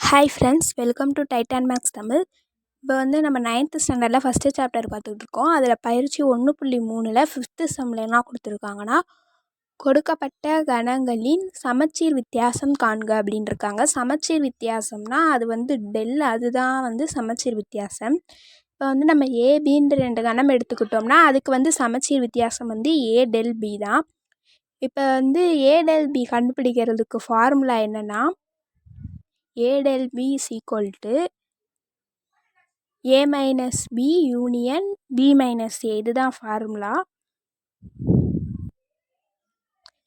Hi friends, welcome to Titan Max Tamil. இப்போ நம்ம 9th ஸ்டாண்டர்டில் ஃபஸ்ட்டு சாப்டர் பார்த்துட்ருக்கோம். அதில் பயிற்சி 1.3ல் 5th சம்மில் என்ன கொடுத்துருக்காங்கன்னா, கொடுக்கப்பட்ட கணங்களின் சமச்சீர் வித்தியாசம் காண்க அப்படின்னு இருக்காங்க. சமச்சீர் வித்தியாசம்னா அது டெல், அதுதான் சமச்சீர் வித்தியாசம். இப்போ நம்ம ஏபின்ற 2 கணம் எடுத்துக்கிட்டோம்னா அதுக்கு சமச்சீர் வித்தியாசம் ஏ டெல் பி தான். இப்போ ஏ டெல் பி கண்டுபிடிக்கிறதுக்கு ஃபார்முலா என்னென்னா, A del B is equal to A minus B union B minus A. இதுதான் ஃபார்முலா.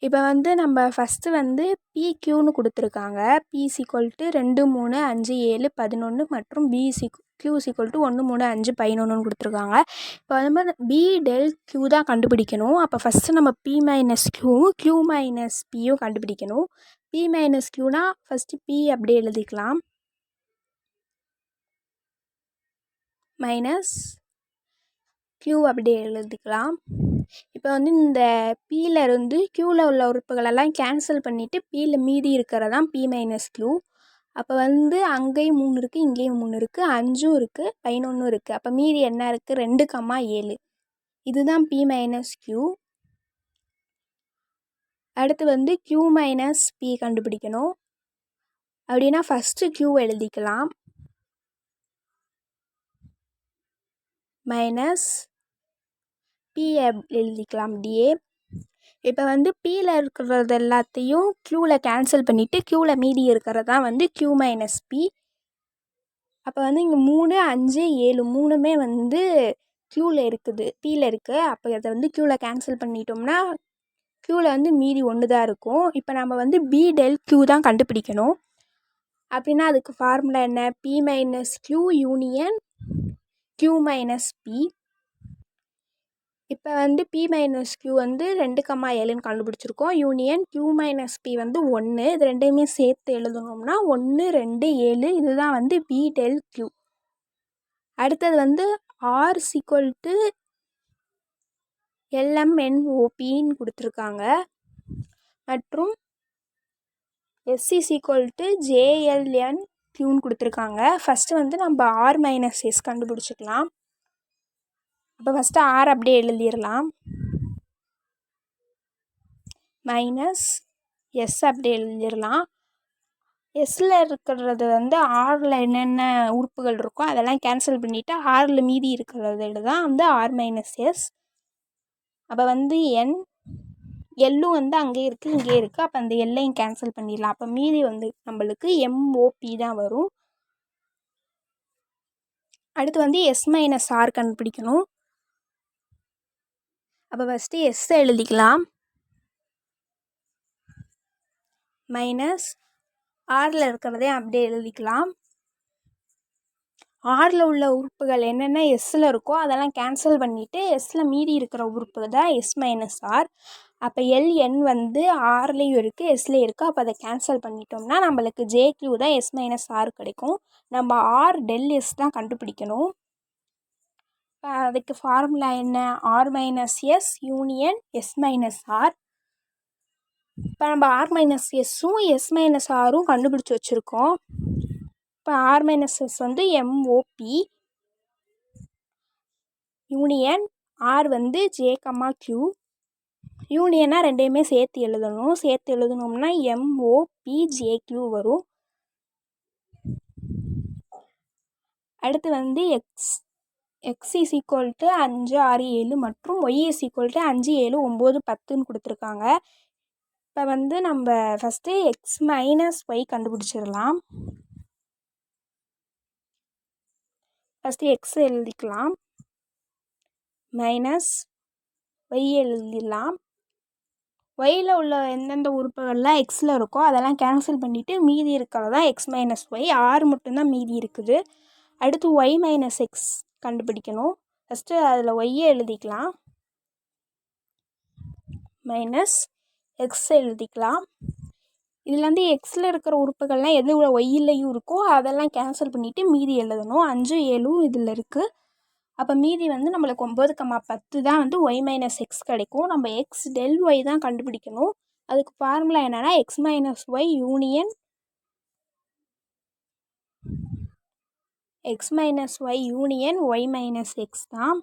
இப்போ நம்ம ஃபஸ்ட்டு PQன்னு கொடுத்துருக்காங்க. P is equal to 2 3 5 7 11 மற்றும் Q is equal to 1 3 5 11 கொடுத்துருக்காங்க. இப்போ B del Q தான் கண்டுபிடிக்கணும். அப்போ first P minus Q minus Pயும் கண்டுபிடிக்கணும். P minus Qனா ஃபஸ்ட்டு P அப்படியே எழுதிக்கலாம், மைனஸ் Q அப்படியே எழுதிக்கலாம். இப்போ இந்த Pயில் இருந்து Qவில் உள்ள உறுப்புகளெல்லாம் கேன்சல் பண்ணிவிட்டு Pயில் மீதி இருக்கிறதான் P மைனஸ் Q. அப்போ அங்கேயும் 3 இருக்குது, இங்கேயும் 3 இருக்குது, 5ம் இருக்குது, 11ம் இருக்குது. அப்போ மீதி என்ன இருக்குது? 2, 7. இதுதான் P மைனஸ் Q. அடுத்து Q மைனஸ் P கண்டுபிடிக்கணும். அப்படின்னா ஃபஸ்ட்டு Q எழுதிக்கலாம், மைனஸ் P எழுதிக்கலாம் DA. இப்போ Pயில் இருக்கிறது எல்லாத்தையும் Qவில் கேன்சல் பண்ணிவிட்டு Qவில் மீதி இருக்கிறது தான் Q மைனஸ் P. அப்போ இங்கே 3 5 7 3மே Qவில் இருக்குது, Pயில் இருக்குது. அப்போ அதை Qவில் கேன்சல் பண்ணிட்டோம்னா Qவில் மீதி 1 தான் இருக்கும். இப்போ நம்ம B del Q தான் கண்டுபிடிக்கணும். அப்படின்னா அதுக்கு ஃபார்முலா என்ன? P minus Q union Q minus P. இப்போ P மைனஸ் Q 2, 7ன்னு கண்டுபிடிச்சிருக்கோம். Union Q minus P 1. இது ரெண்டையுமே சேர்த்து எழுதணும்னா 1 2 7. இதுதான் B del Q. அடுத்தது R is equal to LMNOPன்னு கொடுத்துருக்காங்க. மற்றும் S is equal to JLNQன்னு கொடுத்துருக்காங்க. ஃபஸ்ட்டு நம்ம R மைனஸ் S கண்டுபிடிச்சிக்கலாம். அப்போ ஃபஸ்ட்டு R அப்படியே எழுதிடலாம், மைனஸ் S அப்படியே எழுதிடலாம். எஸ்ஸில் இருக்கிறது ஆரில் என்னென்ன உறுப்புகள் இருக்கோ அதெல்லாம் கேன்சல் பண்ணிவிட்டு ஆரில் மீதி இருக்கிறது தான் R மைனஸ் S. அப்போ N எல்லும் அங்கேயே இருக்குது, இங்கே இருக்குது. அப்போ அந்த எல்லையும் கேன்சல் பண்ணிடலாம். அப்போ மீதி நம்மளுக்கு MOP தான் வரும். அடுத்து S மைனஸ் R கண்டுபிடிக்கணும். அப்போ ஃபஸ்ட்டு S எழுதிக்கலாம், மைனஸ் ஆரில் இருக்கிறதே அப்படியே எழுதிக்கலாம். ஆரில் உள்ள உறுப்புகள் என்னென்ன எஸ்ஸில் இருக்கோ அதெல்லாம் கேன்சல் பண்ணிவிட்டு எஸ்ஸில் மீதி இருக்கிற உறுப்பு தான் S மைனஸ் R. அப்போ LN ஆர்லேயும் இருக்குது, எஸ்லேயும் இருக்குது. அப்போ அதை கேன்சல் பண்ணிட்டோம்னா நம்மளுக்கு JQ தான் S மைனஸ் R கிடைக்கும். நம்ம R del S தான் கண்டுபிடிக்கணும். இப்போ அதுக்கு ஃபார்முலா என்ன? R minus S union S minus R. இப்போ நம்ம R மைனஸ் எஸ்ஸும் S மைனஸ் ஆரும் கண்டுபிடிச்சி வச்சுருக்கோம். இப்போ R minus S MOP union R J, Q. யூனியனாக ரெண்டையுமே சேர்த்து எழுதணும். சேர்த்து எழுதணும்னா MOPJQ வரும். அடுத்து X is equal to 5 6 7 மற்றும் Y is equal to 5 7 9 10ன்னு கொடுத்துருக்காங்க. இப்போ நம்ம ஃபஸ்ட்டு X மைனஸ் Y கண்டுபிடிச்சிடலாம். ஃபஸ்ட்டு X எழுதிக்கலாம், மைனஸ் Y எழுதிடலாம். ஒயில் உள்ள எந்தெந்த உறுப்புகள்லாம் எக்ஸில் இருக்கோ அதெல்லாம் கேன்சல் பண்ணிவிட்டு மீதி இருக்கிறது தான் X மைனஸ் Y. R மட்டும்தான் மீதி இருக்குது. அடுத்து Y மைனஸ் X கண்டுபிடிக்கணும். ஃபஸ்ட்டு அதில் ஒய்யை எழுதிக்கலாம், மைனஸ் X எழுதிக்கலாம். இதில் எக்ஸில் இருக்கிற உறுப்புகள்லாம் எது ஒய்யிலையும் இருக்கோ அதெல்லாம் கேன்சல் பண்ணிவிட்டு மீதி எழுதணும். 5 7ம் இதில் இருக்குது. அப்போ மீதி நம்மளுக்கு 9, 10 தான் Y மைனஸ் X கிடைக்கும். நம்ம X del Y தான் கண்டுபிடிக்கணும். அதுக்கு ஃபார்முலா என்னென்னா X minus Y union X minus Y union Y minus X தான்.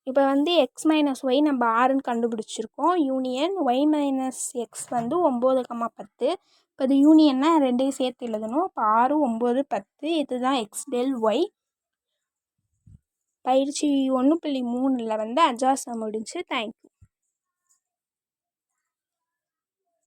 இப்போ வந்து எக்ஸ் மைனஸ் ஒய் நம்ம 6ன்னு கண்டுபிடிச்சிருக்கோம். யூனியன் ஒய் மைனஸ் எக்ஸ் வந்து 9,10. இப்போ இது யூனியன்னா ரெண்டையும் சேர்த்து எழுதணும். இப்போ 6, 9, 10 இதுதான் எக்ஸ் டெல் ஒய். பயிற்சி 1.3ல் வந்து அஜாசம் முடிஞ்சு. தேங்க்யூ.